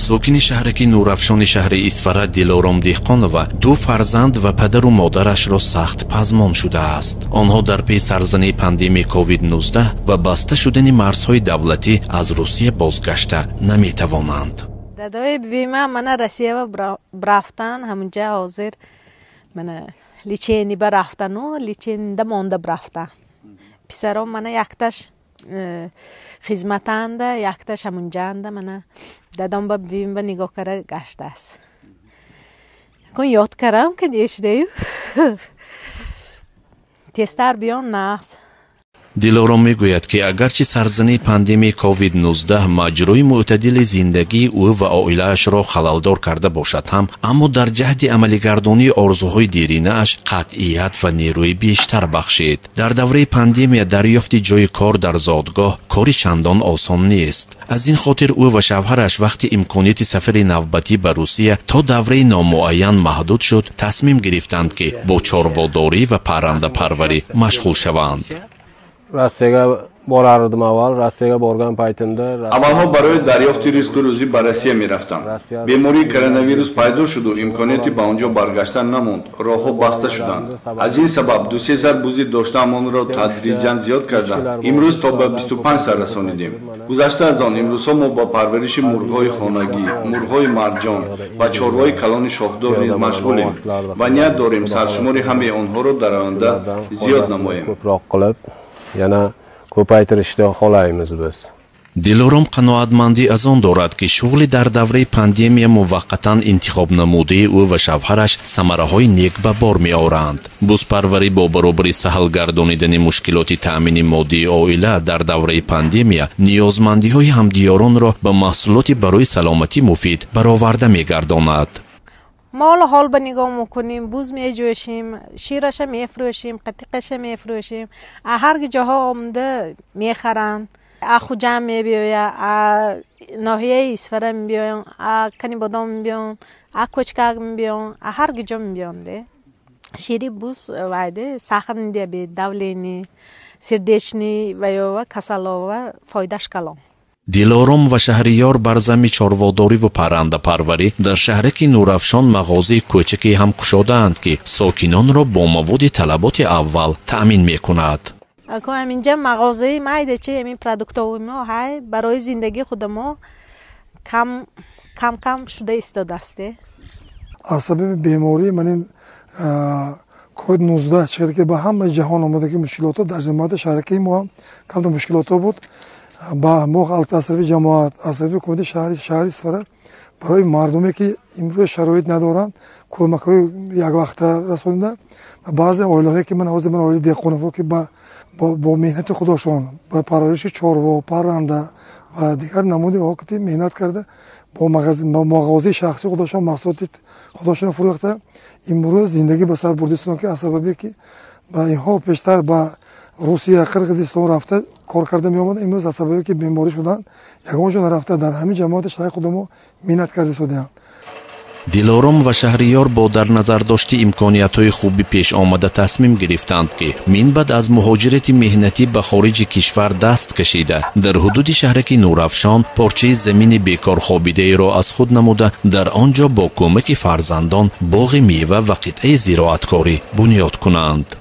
ساکن شهرکی نورافشان شهر اسفره دلارام دهقانова دو فرزند و پدر و مادرش را سخت پزمان شده است. آنها در پی سرزنی پاندمی کووید 19 و بسته شدن مرزهای دولتی از روسیه بازگشته نمی توانند. دادای بیمه من روسیه و برفتن همونجا حاضر من لیچینی برفتن و لیچین مانده برفتن. پسرم من یکتش خدمتنده یکتش همونجا انده من دادم با بیمه نگاه کرده گشته است. کن یاد کردم که دیش دیو تستر بیان ناس. دلارام میگوید که اگرچه سرزنی پاندمی کووید 19 مجرای معتدل زندگی او و عائله‌اش را خللدار کرده باشد هم، اما در جهت عملی‌گردانی آرزوهای دیرینه‌اش قطعیت و نیروی بیشتر بخشید. در دوره پاندمی دریافت جای کار در زادگاه کاری چندان آسان نیست. از این خاطر او و شوهرش وقتی امکانیت سفر نوبتی به روسیه تا دوره نامعین محدود شد، تصمیم گرفتند که با چارواداری و پرنده پروری مشغول شوند. Rossiyaga borardim avval, Rossiyaga borgan paytimda avvalho baroy daryofti rizqi ro'zi ba Rossiya miraftam. Bemori koronavirus paydo shud u imkoniyati ba unjo bargashtan namond. Rohho basta shudand. Az in sabab 2-3 buzi doshtam onro tadrijan ziyod kardam. Imruz to ba 25 sar rasonidim. Guzashta az on imruzho mo ba parvarishi murghoyi khonagî, murghoyi marjon va chorvoyi kaloni shohdor niz mashg'ulim. Va niyat dorim sarshumori hame onho ro dar oyanda ziyod namoyim. yana ko'paytirishni xohlaymiz biz. دلارام قناعتمندی از آن دارد که شغل در دوره پاندمی موقتا انتخاب نموده او و شوهرش ثمره‌های نیک به بار می آورند. بازپروری با برابر سهل گردانیدن مشکلات تأمین مادی عائله در دوره پاندمی نیازمندی‌های همدیاران را به محصولات برای سلامتی مفید برآورده می‌گرداند. ما حال به نگاه میکنیم، بوز میجوشیم، شیرش میفروشیم، قطعش میفروشیم، هر جاها آمده میخرن، اخو جمع میبیایم، ناحیه اسفره میبیایم، کنی بادام میبیایم، کوچکاک میبیایم، هر جا میبیایم ده. شیری بوز وایده سخن نده به دولینی، سردشنی و یا کسلا و فایدهش کلام. دلارام و شهریار بر زمین چارواداری و پرنده پروری در شهرکی نورافشان مغازه کوچکی هم گشاده‌اند که ساکنان را با مواد طلبات اول تأمین می‌کند. اینجا مغازه مایده چه همین پروداکت‌های ما های برای زندگی خود ما کم شده ایستاده است. از سبب بیماری من کووید 19 چیزی که به همه جهان آمده که مشکلات در جماعت شهرکی ما هم کم مشکلات بود. با موقع تصرف جماعت تصرف کمیته شهری اسفره برای مردمی که امروز شرایط ندارند کمک‌های یک وقت رسانیدن. بعضی عائله‌ای که من عائله دهقان‌ها که با مهنت خودشون با پرورش چاروا، پرنده و دیگر نمونه واقعی مهنت کرده با مغازه شخصی خودشون محصولات خودشون فروخته امروز زندگی به سر بردن که از سببی که با اینها پیشتر با روسیه قرقیزستان رفته کار کرده می آمد امروز از سببی که بیماری شدن یگانجا نرفته در همین جماعت شهر خودمون مهنت کرده شدند. دلارام و شهریار با در نظر داشت امکانیت‌های خوبی پیش آمده تصمیم گرفتند که من بعد از مهاجرت مهنتی به خارج کشور دست کشیده در حدود شهرکی نورافشان پارچه زمین بیکار خوابیده را از خود نموده در آنجا با کمک فرزندان باغ میوه و قطعه زراعتکاری بنیاد کنند.